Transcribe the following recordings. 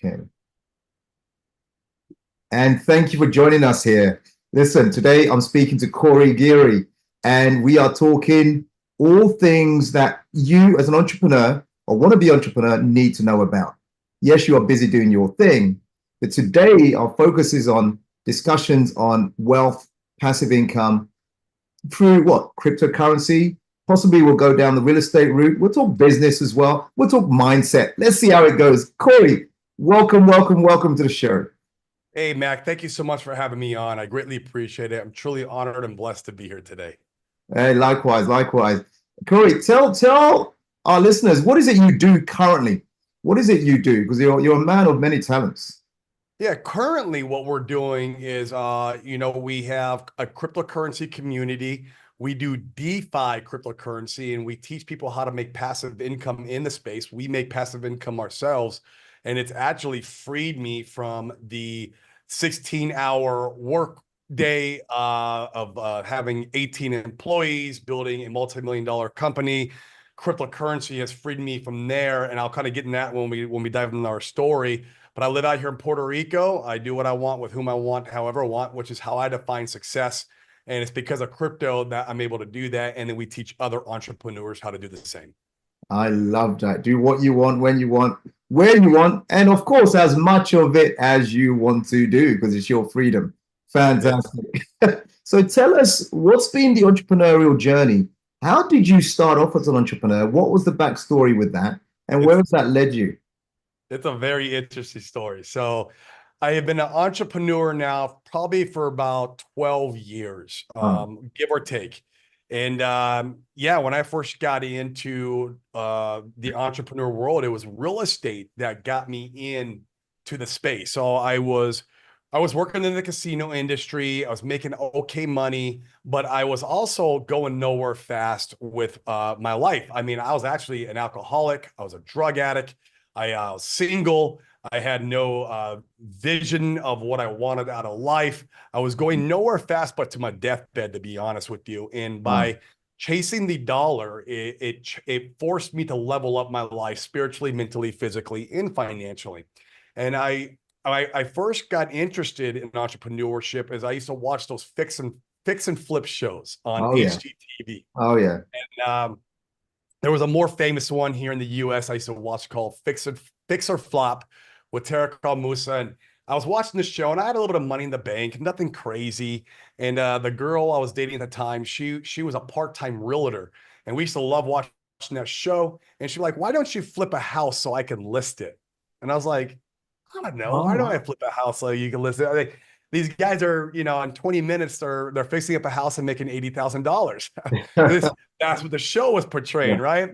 Okay. And thank you for joining us here. Listen, today I'm speaking to Geary, and we are talking all things that you, as an entrepreneur or wannabe entrepreneur, need to know about. Yes, you are busy doing your thing, but today our focus is on discussions on wealth, passive income through what? Cryptocurrency. Possibly we'll go down the real estate route. We'll talk business as well. We'll talk mindset. Let's see how it goes. Corey, welcome, welcome, welcome to the show. Hey, Mac, thank you so much for having me on. I greatly appreciate it. I'm truly honored and blessed to be here today. Hey, likewise, likewise. Corey, tell our listeners, what is it you do currently? What is it you do? Because you're a man of many talents. Yeah, currently what we're doing is, we have a cryptocurrency community. We do DeFi cryptocurrency, and we teach people how to make passive income in the space. We make passive income ourselves, and it's actually freed me from the 16-hour work day of having 18 employees, building a multi-million-dollar company. Cryptocurrency has freed me from there, and I'll kind of get in that when we dive into our story. But I live out here in Puerto Rico. I do what I want with whom I want, however I want, which is how I define success. And it's because of crypto that I'm able to do that. And then we teach other entrepreneurs how to do the same. I love that. Do what you want, when you want, where you want, and of course, as much of it as you want to do, because it's your freedom. Fantastic. So tell us, what's been the entrepreneurial journey? How did you start off as an entrepreneur? What was the backstory with that? And where has that led you? It's a very interesting story. So I have been an entrepreneur now probably for about 12 years, give or take. And yeah, when I first got into the entrepreneur world, it was real estate that got me in to the space. So I was working in the casino industry. I was making okay money, but I was also going nowhere fast with my life. I mean, I was actually an alcoholic. I was a drug addict. I was single. I had no vision of what I wanted out of life. I was going nowhere fast, but to my deathbed, to be honest with you. And by chasing the dollar, it forced me to level up my life spiritually, mentally, physically, and financially. And I first got interested in entrepreneurship as I used to watch those fix and flip shows on Oh yeah. HGTV. Oh yeah. And there was a more famous one here in the US I used to watch called Fix or Flop with Tarek Musa. And I was watching this show and I had a little bit of money in the bank, nothing crazy. And the girl I was dating at the time, she was a part-time realtor. And we used to love watching that show. And she's like, why don't you flip a house so I can list it? And I was like, I don't know. Oh Why don't I wow. flip a house so you can list it? Like, these guys are, in 20 minutes, they're fixing up a house and making $80,000. That's what the show was portraying, Yeah. right?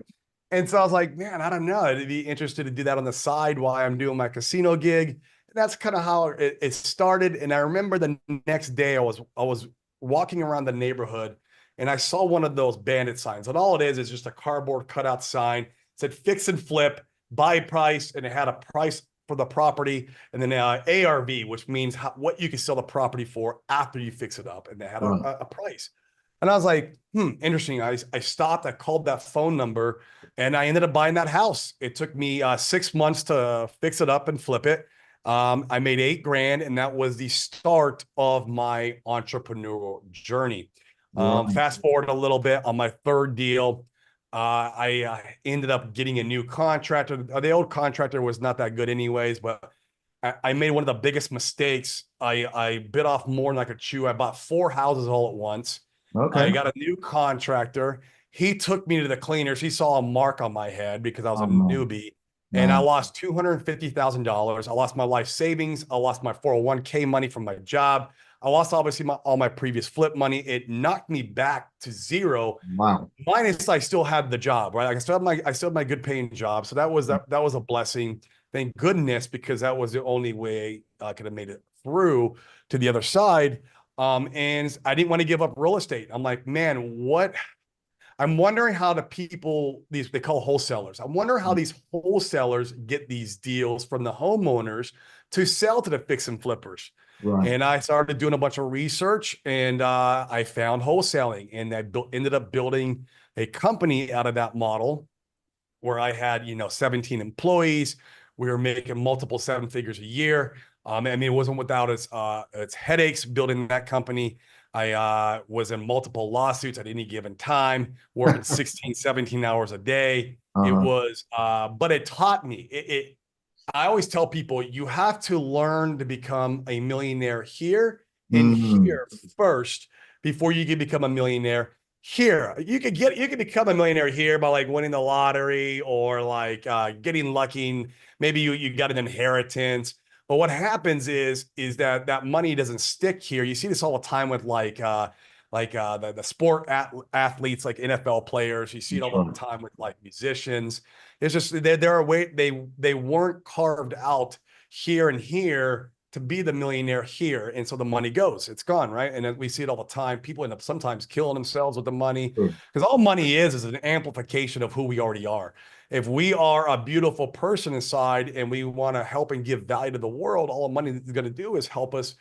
And so I was like, man, I don't know. I'd be interested to do that on the side while I'm doing my casino gig. And that's kind of how it started. And I remember the next day I was walking around the neighborhood and I saw one of those bandit signs. And all it is just a cardboard cutout sign. It said fix and flip, buy price, and it had a price for the property, and then ARV, which means what you can sell the property for after you fix it up, and they had Right. a price. And I was like, interesting. I stopped, I called that phone number, and I ended up buying that house. It took me 6 months to fix it up and flip it. I made 8 grand, and that was the start of my entrepreneurial journey. Right. Fast forward a little bit on my third deal. I ended up getting a new contractor. The old contractor was not that good anyways, but I made one of the biggest mistakes. I bit off more than I could chew. I bought 4 houses all at once. I Okay. got a new contractor. He took me to the cleaners. He saw a mark on my head because I was Oh a man. newbie. And I Man. lost $250,000. I lost my life savings. I lost my 401k money from my job. I lost obviously all my previous flip money. It knocked me back to zero. Wow. Minus I still had the job, right? Like I still had my good paying job. So that was a blessing. Thank goodness, because that was the only way I could have made it through to the other side. And I didn't want to give up real estate. I'm like, man, what? I'm wondering how the people, these they call wholesalers. I'm wondering how these wholesalers get these deals from the homeowners to sell to the fix and flippers. Right. And I started doing a bunch of research, and I found wholesaling, and ended up building a company out of that model where I had, 17 employees. We were making multiple seven figures a year. I mean, it wasn't without its headaches building that company. I was in multiple lawsuits at any given time, working 16, 17 hours a day. It Uh-huh. was, but it taught me. I always tell people you have to learn to become a millionaire here and Mm. here first before you can become a millionaire here. You can become a millionaire here by like winning the lottery or like getting lucky. Maybe you got an inheritance. But what happens is that that money doesn't stick here. You see this all the time with the sport athletes, like NFL players. You see it That's all right. the time with like musicians. It's just there are way they weren't carved out here and here to be the millionaire here, and so the money goes, it's gone, right? And we see it all the time. People end up sometimes killing themselves with the money True. because all money is an amplification of who we already are. If we are a beautiful person inside and we want to help and give value to the world, all the money is going to do is help us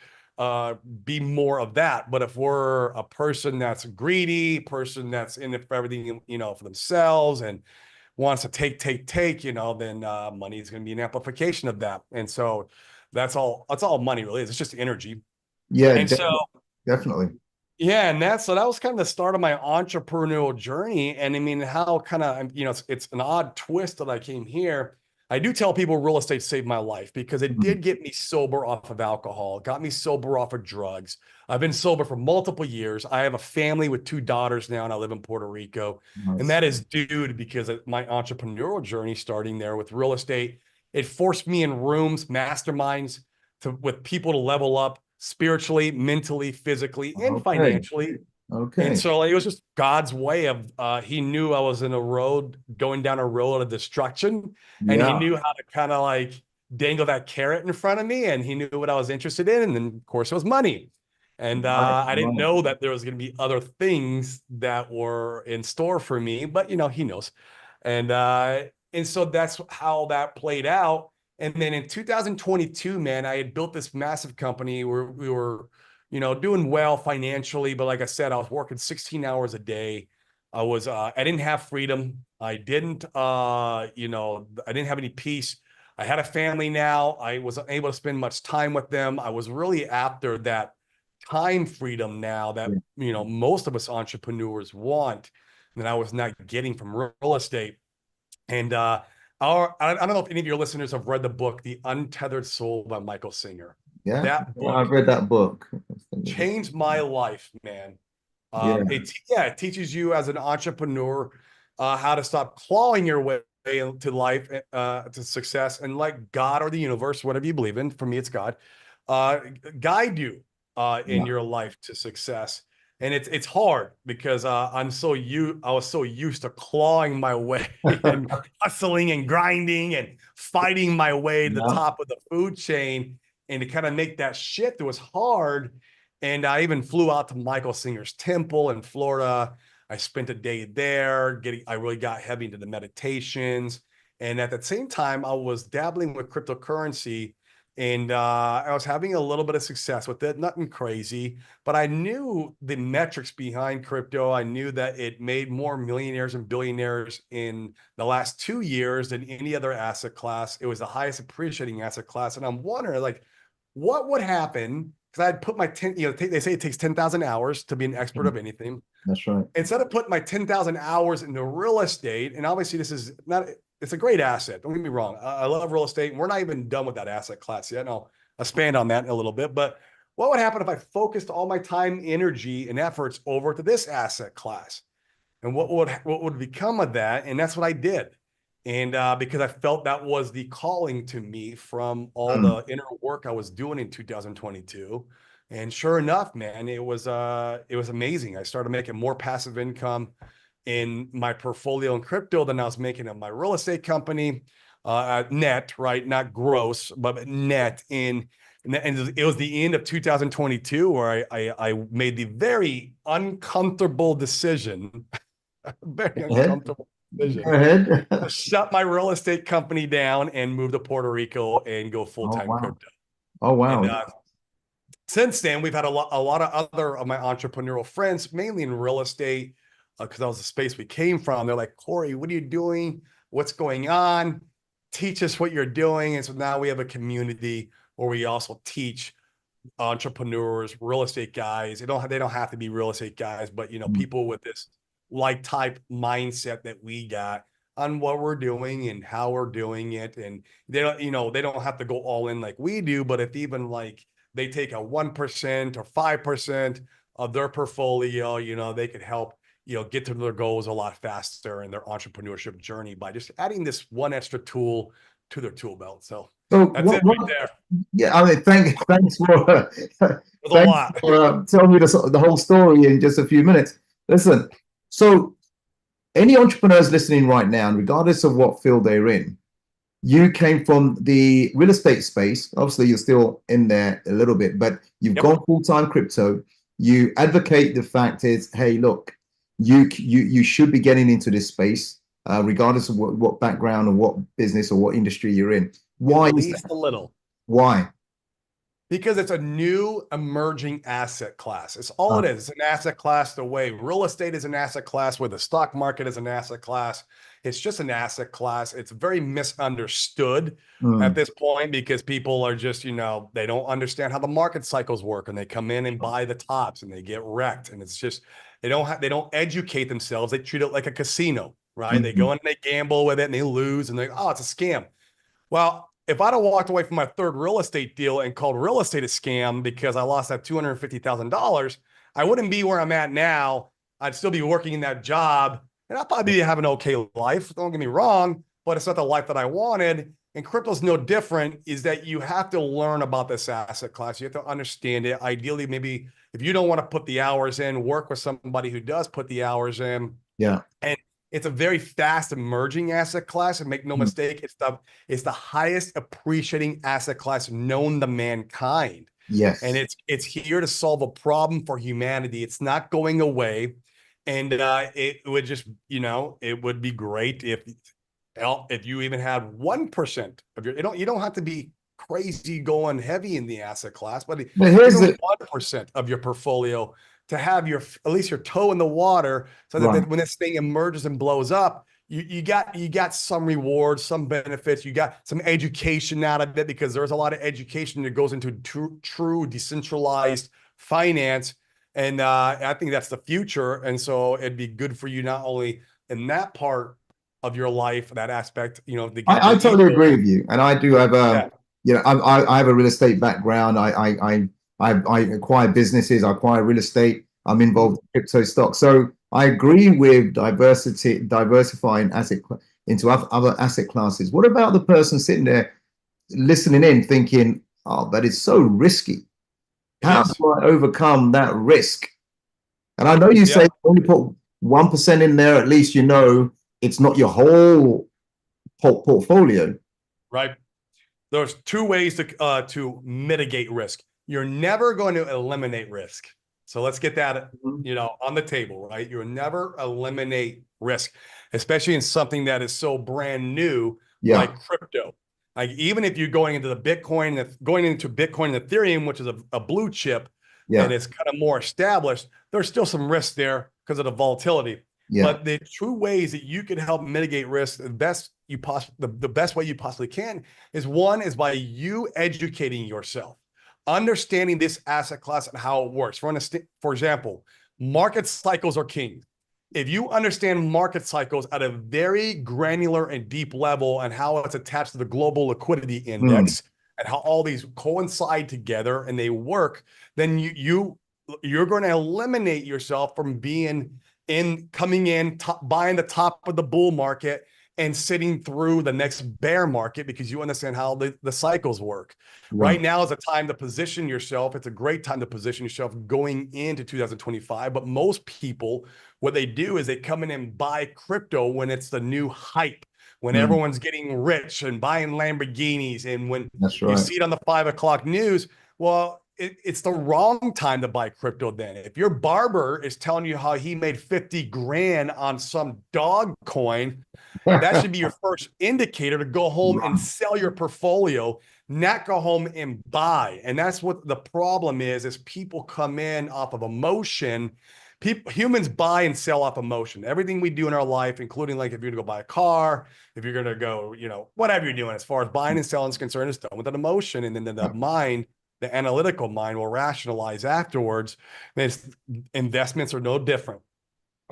be more of that. But if we're a person that's greedy, person that's in it for everything, for themselves and wants to take, then money is going to be an amplification of that. And so that's all money really is. It's just energy. Yeah, And so, definitely. yeah, and that was kind of the start of my entrepreneurial journey. And I mean, how kind of, it's an odd twist that I came here. I do tell people real estate saved my life because it Mm. did get me sober off of alcohol, got me sober off of drugs. I've been sober for multiple years. I have a family with two daughters now, and I live in Puerto Rico. And Nice. that is due to because of my entrepreneurial journey starting there with real estate. It forced me in rooms, masterminds, with people to level up spiritually, mentally, physically, and Okay. financially. And Okay. so like, it was just God's way of he knew I was in a road going down a road of destruction, and he Yeah. knew how to kind of like dangle that carrot in front of me, and he knew what I was interested in, and then of course it was money. And Right. I didn't Right. know that there was going to be other things that were in store for me, but he knows. And so that's how that played out. And then in 2022, man, I had built this massive company where we were doing well financially, but like I said, I was working 16 hours a day. I didn't have freedom. I didn't have any peace. I had a family now. I wasn't able to spend much time with them. I was really after that time freedom now that, Yeah. most of us entrepreneurs want, that I was not getting from real estate. And I don't know if any of your listeners have read the book, The Untethered Soul by Michael Singer. Yeah. That I've book read that book. changed my life, man. Yeah. It teaches you as an entrepreneur how to stop clawing your way to life, to success, and let God or the universe, whatever you believe in, for me it's God, uh, guide you in Yeah. your life to success. And it's hard because I was so used to clawing my way and hustling and grinding and fighting my way to the Yeah. top of the food chain. And to kind of make that shift, it was hard. And I even flew out to Michael Singer's temple in Florida. I spent a day there. I really got heavy into the meditations. And at the same time, I was dabbling with cryptocurrency, and I was having a little bit of success with it, nothing crazy, but I knew the metrics behind crypto. I knew that it made more millionaires and billionaires in the last 2 years than any other asset class. It was the highest appreciating asset class. And I'm wondering, like, what would happen? Because I'd put my 10, they say it takes 10,000 hours to be an expert of anything. That's right. Instead of putting my 10,000 hours into real estate, and obviously this is not, it's a great asset. Don't get me wrong. I love real estate. And we're not even done with that asset class yet. And I'll expand on that in a little bit. But what would happen if I focused all my time, energy, and efforts over to this asset class? And what would become of that? And that's what I did. And because I felt that was the calling to me from all Mm. the inner work I was doing in 2022. And sure enough, man, it was amazing. I started making more passive income in my portfolio in crypto than I was making in my real estate company, net, right? Not gross, but net in. And it was the end of 2022 where I made the very uncomfortable decision, very Go ahead. uncomfortable Go decision, ahead. to shut my real estate company down and move to Puerto Rico and go Oh full-time wow. crypto. Oh And wow. since then, we've had a lot of other of my entrepreneurial friends, mainly in real estate, because that was the space we came from. They're like, Corey, what are you doing? What's going on? teach us what you're doing. And so now we have a community where we also teach entrepreneurs, real estate guys. They don't have to be real estate guys, but Mm. people with this like type mindset that we got on what we're doing and how we're doing it. And they don't have to go all in like we do, but if even like they take a 1% or 5% of their portfolio, they could help, get to their goals a lot faster in their entrepreneurship journey by just adding this one extra tool to their tool belt. So So that's it right there. yeah, I mean, thanks for With a thanks lot. for telling me the whole story in just a few minutes. Listen, so any entrepreneurs listening right now, and regardless of what field they're in, you came from the real estate space. Obviously, you're still in there a little bit, but you've Yep. gone full-time crypto. You advocate the fact is, hey, look, you should be getting into this space, regardless of what background or what business or what industry you're in. Why At is least that? a little. Why? Because it's a new emerging asset class. It's all Uh, it is. It's an asset class the way real estate is an asset class, where the stock market is an asset class. It's just an asset class. It's very misunderstood at mm, this point because people are just, they don't understand how the market cycles work, and they come in and buy the tops and they get wrecked. And it's just, they don't educate themselves. They treat it like a casino, right? They mm, go in and they gamble with it and they lose and oh, it's a scam. Well, if I'd have walked away from my third real estate deal and called real estate a scam because I lost that $250,000, I wouldn't be where I'm at now. I'd still be working in that job, and I'll probably have an okay life. Don't get me wrong, but it's not the life that I wanted. And crypto's no different, is that you have to learn about this asset class. You have to understand it. Ideally, maybe if you don't want to put the hours in, work with somebody who does put the hours in. yeah. And it's a very fast emerging asset class. And make no Mm, mistake, it's the highest appreciating asset class known to mankind. And yes. it's here to solve a problem for humanity. It's not going away. And it would just, it would be great if you even had 1% of you don't have to be crazy going heavy in the asset class, but But here's even the 1% of your portfolio to have at least your toe in the water, so right. that when this thing emerges and blows up, you got some rewards, some benefits, you got some education out of it, because there's a lot of education that goes into true decentralized finance. And I think that's the future. And so it'd be good for you not only in that part of your life, that aspect, to get I the totally ego. agree with you, and I do have Yeah. I have a real estate background. I acquire businesses, I acquire real estate. I'm involved in crypto stocks, so I agree with diversifying into other asset classes. What about the person sitting there listening in, thinking, "Oh, that is so risky. It How is. do I overcome that risk?" And I know you say Yeah. only put 1% in there. At least you know it's not your whole portfolio. Right. There's two ways to mitigate risk. You're never going to eliminate risk. So let's get that, Mhm. on the table, right? You'll never eliminate risk, especially in something that is so brand new Yeah, like crypto. Like, even if you're going into Bitcoin and Ethereum, which is a blue chip, and yeah, it's kind of more established, there's still some risk there because of the volatility. yeah. But the true ways that you can help mitigate risk, the best way you possibly can, is by you educating yourself, understanding this asset class and how it works. For example, market cycles are king. If you understand market cycles at a very granular and deep level, and how it's attached to the global liquidity Mm, index, and how all these coincide together and they work, then you're going to eliminate yourself from coming in, buying the top of the bull market and sitting through the next bear market, because you understand how the cycles work. right. Right now is a time to position yourself. It's a great time to position yourself going into 2025. But most people, what they do is they come in and buy crypto when it's the new hype, when Mm, everyone's getting rich and buying Lamborghinis, and when that's you right. see it on the 5 o'clock news. Well, it's the wrong time to buy crypto then. If your barber is telling you how he made 50 grand on some dog coin, that should be your first indicator to go home and Run. sell your portfolio, not go home and buy. And that's what the problem is people come in off of emotion, humans buy and sell off emotion. Everything we do in our life, including like if you're gonna go buy a car, if you're gonna go, whatever you're doing as far as buying and selling is concerned, is done with an emotion. And then the mind, the analytical mind will rationalize afterwards. And investments are no different.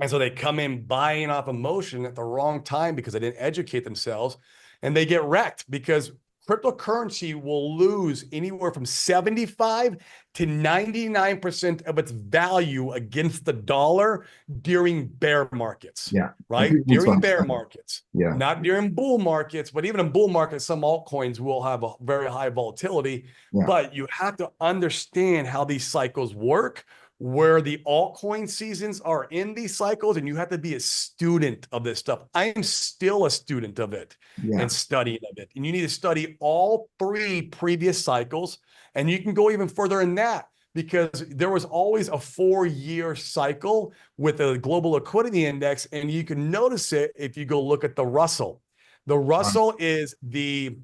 And so they come in buying off emotion at the wrong time because they didn't educate themselves, and they get wrecked because cryptocurrency will lose anywhere from 75 to 99% of its value against the dollar during bear markets. Yeah. Right? During bear markets. Yeah. Not during bull markets, but even in bull markets, some altcoins will have a very high volatility. Yeah. But you have to understand how these cycles work, where the altcoin seasons are in these cycles, and you have to be a student of this stuff. I am still a student of it and studying of it. And you need to study all 3 previous cycles. And you can go even further in that, because there was always a 4-year cycle with the global liquidity index. And you can notice it if you go look at the Russell. The Russell is it's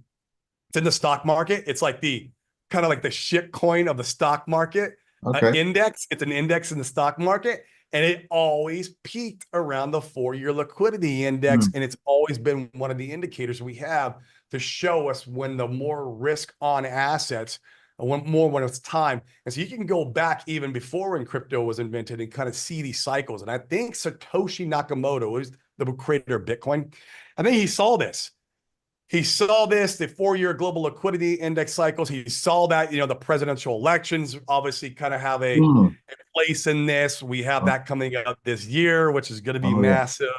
in the stock market. It's like the kind of like the shit coin of the stock market. Okay. Index. It's an index in the stock market, and it always peaked around the 4-year liquidity index. And it's always been one of the indicators we have to show us when the more risk on assets, when it's time. And so you can go back even before when crypto was invented and kind of see these cycles. And I think Satoshi Nakamoto was the creator of Bitcoin. I think he saw this. He saw this, the 4-year global liquidity index cycles. He saw that, the presidential elections obviously kind of have a place in this. We have that coming up this year, which is going to be massive.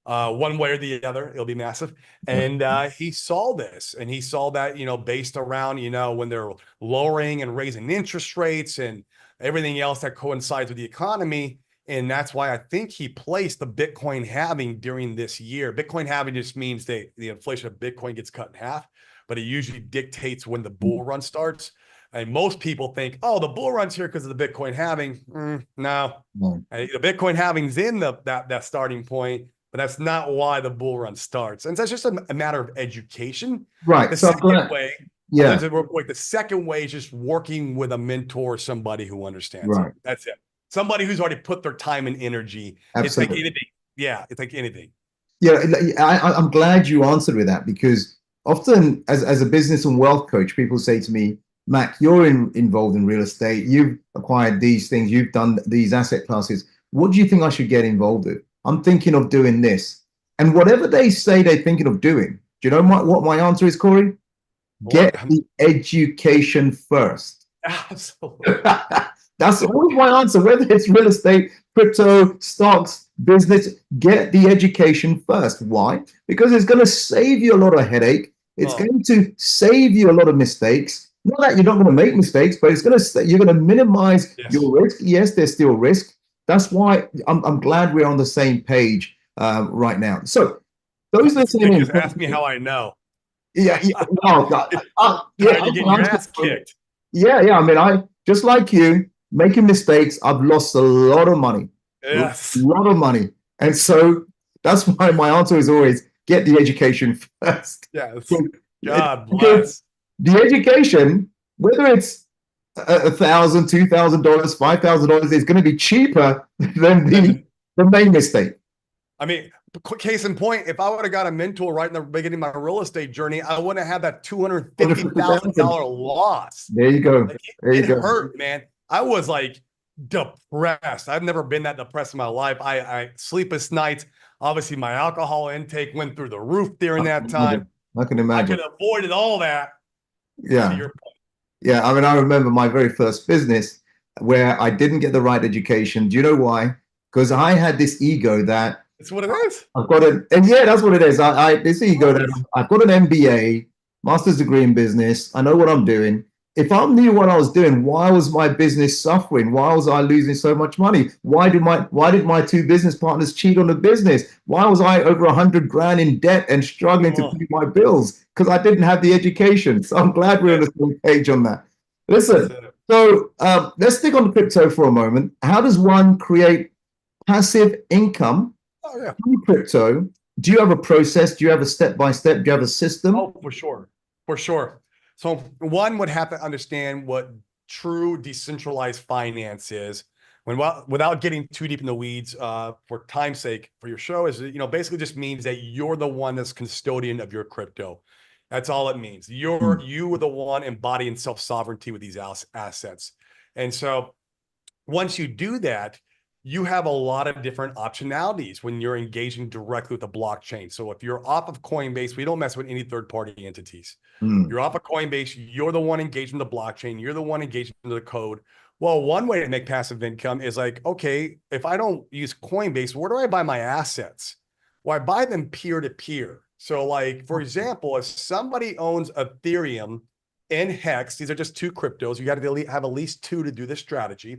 One way or the other, it'll be massive. And he saw this, and he saw that, based around, when they're lowering and raising interest rates and everything else that coincides with the economy. And that's why I think he placed the Bitcoin halving during this year. Bitcoin halving just means the inflation of Bitcoin gets cut in half, but it usually dictates when the bull run starts. And most people think, oh, the bull run's here because of the Bitcoin halving. No. The Bitcoin halving's in that starting point, but that's not why the bull run starts. And so that's just a matter of education. Right. The second way, the second way is just working with a mentor, somebody who understands it. That's it. Somebody who's already put their time and energy. Absolutely. It's like anything. Yeah, it's like anything. Yeah, I'm glad you answered with that, because often as a business and wealth coach, people say to me, Mac, you're involved in real estate. You've acquired these things. You've done these asset classes. What do you think I should get involved with? I'm thinking of doing this. And whatever they say they're thinking of doing, do you know what my answer is, Corey? Get the education first. Absolutely. That's always my answer, whether it's real estate, crypto, stocks, business. Get the education first. Why? Because it's going to save you a lot of headache. It's going to save you a lot of mistakes. Not that you're not going to make mistakes, but you're going to minimize your risk. Yes, there's still risk. That's why I'm glad we're on the same page right now. So those listening in, just ask me how I know. Yeah. Oh God. You're getting your ass kicked. Yeah. I mean, I just like you. Making mistakes, I've lost a lot of money. Yes. A lot of money. And so that's why my answer is always get the education first. Yes. God bless. The education, whether it's $1,000, $2,000, $5,000, is going to be cheaper than the main mistake. I mean, case in point, if I would have got a mentor right in the beginning of my real estate journey, I wouldn't have had that $250,000 loss. There you go. It hurt, man. I was like depressed. I've never been that depressed in my life. I sleepless nights. Obviously, my alcohol intake went through the roof during that time. I can imagine. I could have avoided all that. Yeah. To your point. Yeah. I mean, I remember my very first business where I didn't get the right education. Do you know why? Because I had this ego that it's what it is. I've got that's what it is. This ego that I've got an MBA, master's degree in business. I know what I'm doing. If I knew what I was doing, why was my business suffering? Why was I losing so much money? Why did my 2 business partners cheat on the business? Why was I over 100 grand in debt and struggling to pay my bills? Because I didn't have the education. So I'm glad we're on the same page on that. Listen, so let's stick on crypto for a moment. How does one create passive income through crypto? Do you have a process? Do you have a step-by-step? Do you have a system? Oh, for sure. For sure. So one would have to understand what true decentralized finance is, without getting too deep in the weeds, for time's sake, for your show, is, basically just means that you're the one that's custodian of your crypto. That's all it means. You are the one embodying self-sovereignty with these assets. And so once you do that, you have a lot of different optionalities when you're engaging directly with the blockchain. So if you're off of Coinbase, we don't mess with any third-party entities. You're off of Coinbase, you're the one engaging the blockchain, you're the one engaging the code. Well, one way to make passive income is like, okay, if I don't use Coinbase, where do I buy my assets? Well, I buy them peer-to-peer. So like, for example, if somebody owns Ethereum and Hex, these are just two cryptos, you got to have at least two to do this strategy.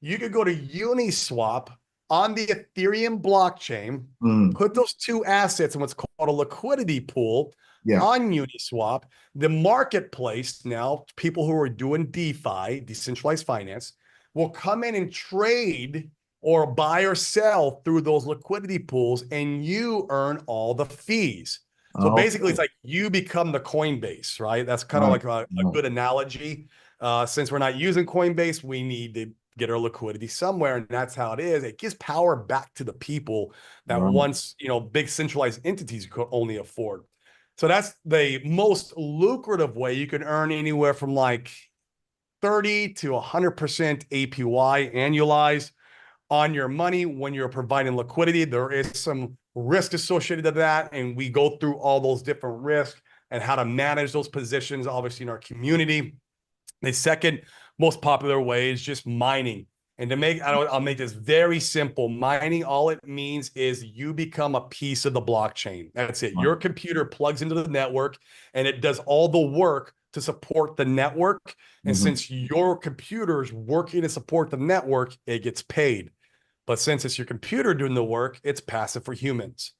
You could go to Uniswap on the Ethereum blockchain, put those two assets in what's called a liquidity pool on Uniswap. The marketplace now, people who are doing DeFi, decentralized finance, will come in and trade or buy or sell through those liquidity pools, and you earn all the fees. So basically, it's like you become the Coinbase, right? That's kind of like a good analogy. Since we're not using Coinbase, we need to get our liquidity somewhere, and that's how it is. It gives power back to the people that once, big centralized entities could only afford. So that's the most lucrative way. You can earn anywhere from like 30 to 100% APY annualized on your money when you're providing liquidity. There is some risk associated to that, and we go through all those different risks and how to manage those positions, obviously, in our community. The second most popular way is just mining. And I'll make this very simple. Mining, all it means is you become a piece of the blockchain. That's it. Your computer plugs into the network and it does all the work to support the network. And since your computer is working to support the network, it gets paid. But since it's your computer doing the work, it's passive for humans.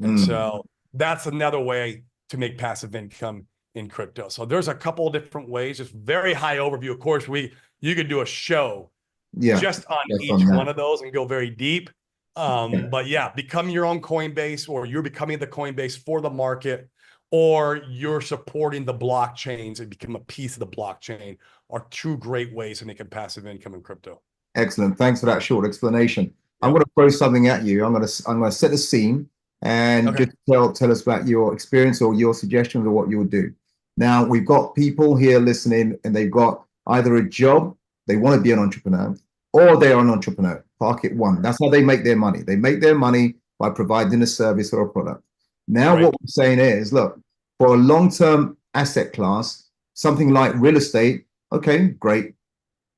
And so that's another way to make passive income in crypto. So there's a couple of different ways, just very high overview. Of course, you could do a show just on each one of those and go very deep. But yeah, become your own Coinbase, or you're becoming the Coinbase for the market, or you're supporting the blockchains and become a piece of the blockchain, are two great ways to make a passive income in crypto. Excellent. Thanks for that short explanation. I'm going to throw something at you. I'm going to set the scene and just tell us about your experience or your suggestions of what you would do. Now, we've got people here listening, and they've got either a job, they want to be an entrepreneur, or they are an entrepreneur. Park it one. That's how they make their money. They make their money by providing a service or a product. Now, what we're saying is, look, for a long-term asset class, something like real estate, okay, great.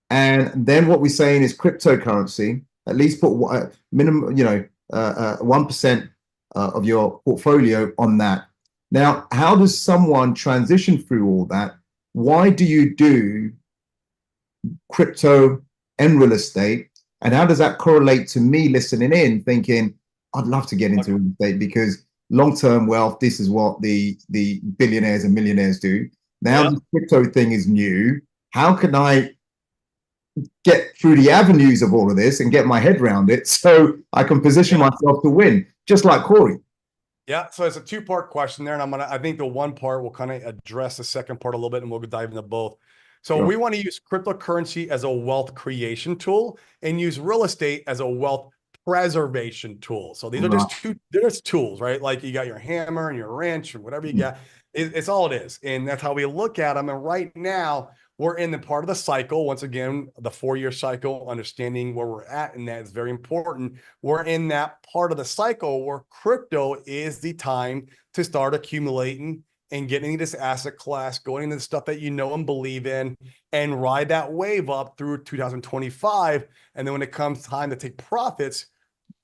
And then what we're saying is cryptocurrency, at least put minimum, 1% of your portfolio on that. Now, how does someone transition through all that? Why do you do crypto and real estate? And how does that correlate to me listening in, thinking, I'd love to get into real estate because long-term wealth, this is what the billionaires and millionaires do. Now the crypto thing is new. How can I get through the avenues of all of this and get my head around it so I can position myself to win, just like Corey? Yeah, so it's a two-part question there, and I think the one part will kind of address the second part a little bit, and we'll dive into both. So we want to use cryptocurrency as a wealth creation tool and use real estate as a wealth preservation tool. So these are just tools, right? Like you got your hammer and your wrench or whatever you got. It's all it is. And that's how we look at them. And right now we're in the part of the cycle. Once again, the 4-year cycle, understanding where we're at. And that is very important. We're in that part of the cycle where crypto is the time to start accumulating and getting into this asset class, going into the stuff that you know and believe in, and ride that wave up through 2025. And then when it comes time to take profits,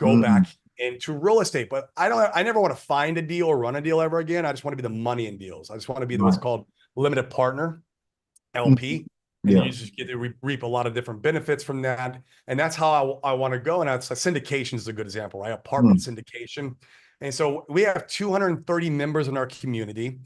go back into real estate. But I never want to find a deal or run a deal ever again. I just want to be the money in deals. I just want to be what's called limited partner, LP. And you just get to reap a lot of different benefits from that. And that's how I want to go. And that's syndication is a good example, right? Apartment syndication. And so we have 230 members in our community.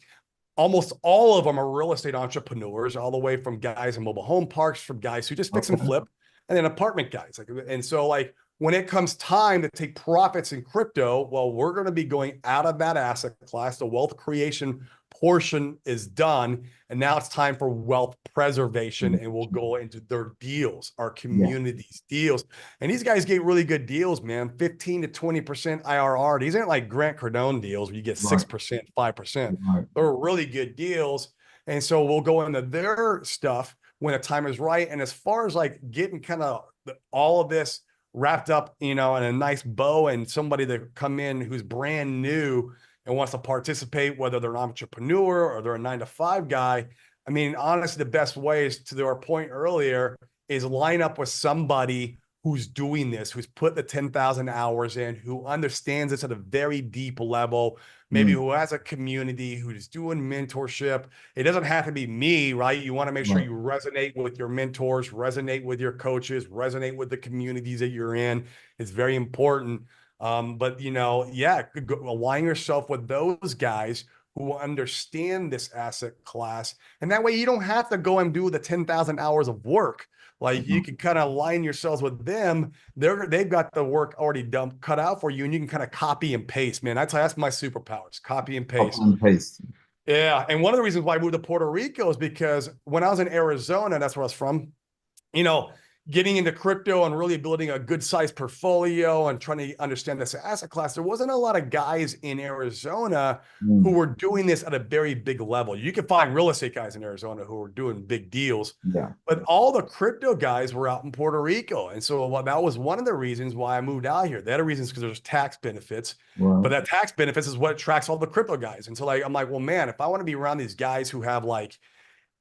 Almost all of them are real estate entrepreneurs, all the way from guys in mobile home parks, from guys who just fix and flip, and then apartment guys. And so when it comes time to take profits in crypto, well, we're going to be going out of that asset class, the wealth creation portion is done. And now it's time for wealth preservation. And we'll go into their deals, our community's deals. And these guys get really good deals, man. 15 to 20% IRR. These aren't like Grant Cardone deals where you get 6%, 5%. They're really good deals. And so we'll go into their stuff when the time is right. And as far as like getting kind of all of this wrapped up, you know, in a nice bow, and somebody that come in who's brand new and wants to participate, whether they're an entrepreneur or they're a 9-to-5 guy. I mean, honestly, the best way is, to our point earlier, is line up with somebody who's doing this, who's put the 10,000 hours in, who understands this at a very deep level, maybe who has a community, who's doing mentorship. It doesn't have to be me, right? You want to make sure you resonate with your mentors, resonate with your coaches, resonate with the communities that you're in. It's very important. But, you know, yeah, align yourself with those guys who understand this asset class. And that way you don't have to go and do the 10,000 hours of work. Like you can kind of align yourselves with them. They've got the work already done, cut out for you, and you can kind of copy and paste, man. That's my superpowers, copy and paste. Copy and paste. Yeah. And one of the reasons why I moved to Puerto Rico is because when I was in Arizona, that's where I was from, you know, getting into crypto and really building a good sized portfolio and trying to understand this asset class, there wasn't a lot of guys in Arizona who were doing this at a very big level. You can find real estate guys in Arizona who were doing big deals, but all the crypto guys were out in Puerto Rico. And so that was one of the reasons why I moved out here. The other reason is because there's tax benefits, but that tax benefits is what attracts all the crypto guys. And so like, I'm like, well, man, if I want to be around these guys who have like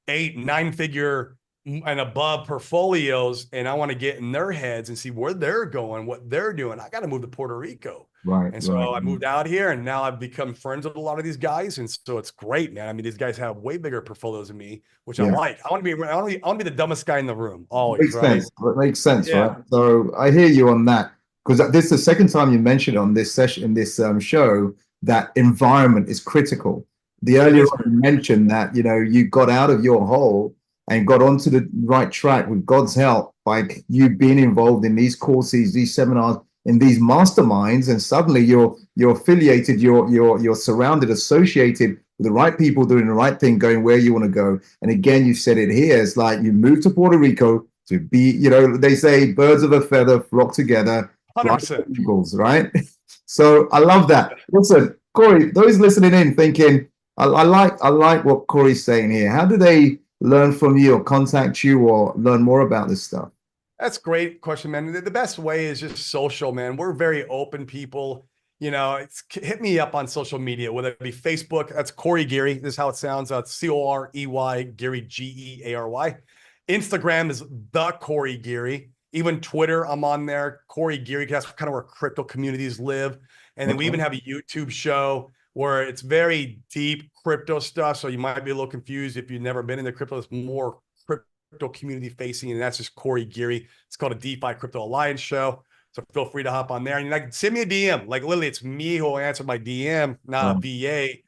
8-9 figure and above portfolios, and I want to get in their heads and see where they're going, what they're doing, I got to move to Puerto Rico. And so I moved out here, and now I've become friends with a lot of these guys. And so it's great, man. I mean, these guys have way bigger portfolios than me, which I like. I want to be the dumbest guy in the room always. Makes sense, right? So I hear you on that, because this is the second time you mentioned on this session, in this show, that environment is critical. The earlier on you mentioned that, you know, you got out of your hole and got onto the right track with God's help by you being involved in these courses, these seminars, in these masterminds, and suddenly you're affiliated, you're surrounded, associated with the right people doing the right thing, going where you want to go. And again, you said it here, it's like you moved to Puerto Rico to be, you know, they say birds of a feather flock together, 100% eagles, right? So I love that. Listen, Corey, those listening in thinking, I like what Corey's saying here. How do they learn from you or contact you or learn more about this stuff? That's a great question, man. The best way is just social, man. We're very open people. You know, hit me up on social media, whether it be Facebook. That's Corey Geary. This is how it sounds. It's Corey, Geary, Geary. Instagram is the Corey Geary. Even Twitter, I'm on there. Corey Geary. That's kind of where crypto communities live. And then we even have a YouTube show where it's very deep crypto stuff. So you might be a little confused if you've never been in the crypto. It's more crypto community facing, and that's just Corey Geary. It's called a DeFi Crypto Alliance show. So feel free to hop on there and like send me a DM. Like literally, it's me who will answer my DM, not a VA.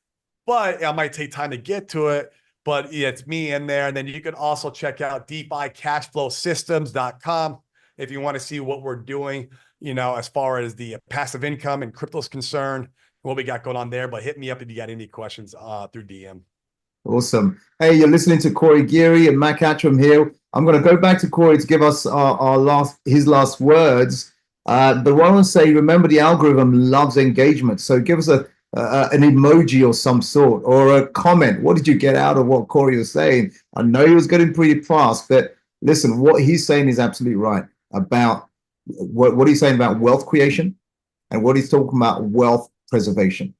But I might take time to get to it. But yeah, it's me in there. And then you can also check out DeFiCashflowSystems.com if you want to see what we're doing, you know, as far as the passive income and crypto is concerned, what we got going on there. But hit me up if you got any questions through DM. Awesome. Hey, you're listening to Corey Geary and Mac Attram here. I'm going to go back to Corey to give us his last words. But what I want to say, remember, the algorithm loves engagement. So give us an emoji or some sort, or a comment. What did you get out of what Corey was saying? I know he was getting pretty fast, but listen, what he's saying is absolutely right about what he's saying about wealth creation and what he's talking about wealth preservation.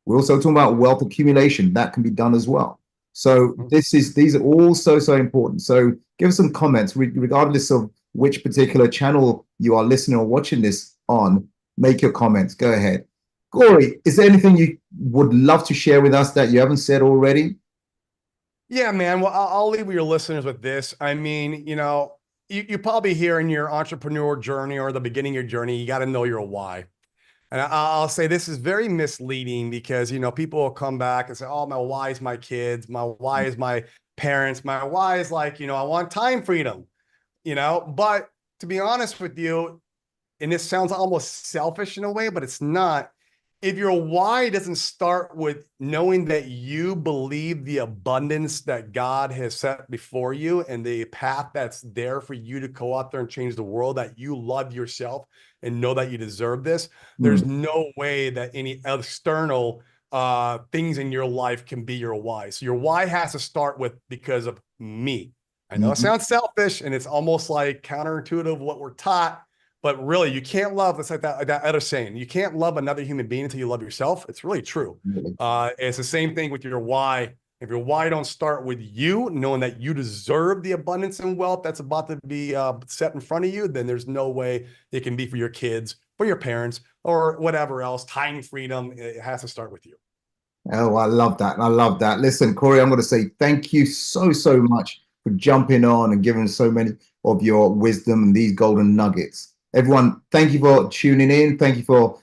We're also talking about wealth accumulation. That can be done as well. So these are all so important. So give us some comments, regardless of which particular channel you are listening or watching this on. Make your comments. Go ahead. Corey, is there anything you would love to share with us that you haven't said already? Yeah, man. Well, I'll leave your listeners with this. I mean, you know, you probably hear in your entrepreneur journey or the beginning of your journey, you got to know your why. And I'll say this is very misleading because, you know, people will come back and say, oh, my why is my kids. My why is my parents. My why is like, you know, I want time freedom, you know, but to be honest with you, and this sounds almost selfish in a way, but it's not. if your why doesn't start with knowing that you believe the abundance that God has set before you and the path that's there for you to go out there and change the world, that you love yourself and know that you deserve this, there's no way that any external things in your life can be your why. So your why has to start with because of me. I know it sounds selfish and it's almost like counterintuitive what we're taught. But really, you can't love, it's like that other saying, you can't love another human being until you love yourself. It's really true. It's the same thing with your why. If your why don't start with you, knowing that you deserve the abundance and wealth that's about to be set in front of you, then there's no way it can be for your kids, for your parents, or whatever else. Time freedom, it has to start with you. Oh, I love that. I love that. Listen, Corey, I'm going to say thank you so, so much for jumping on and giving so many of your wisdom and these golden nuggets. Everyone, thank you for tuning in. Thank you for,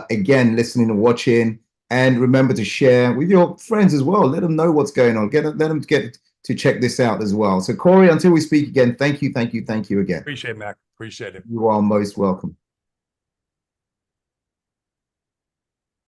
again, listening and watching. And remember to share with your friends as well. Let them know what's going on. Let them get to check this out as well. So, Corey, until we speak again, thank you again. Appreciate it, Mac. Appreciate it. You are most welcome.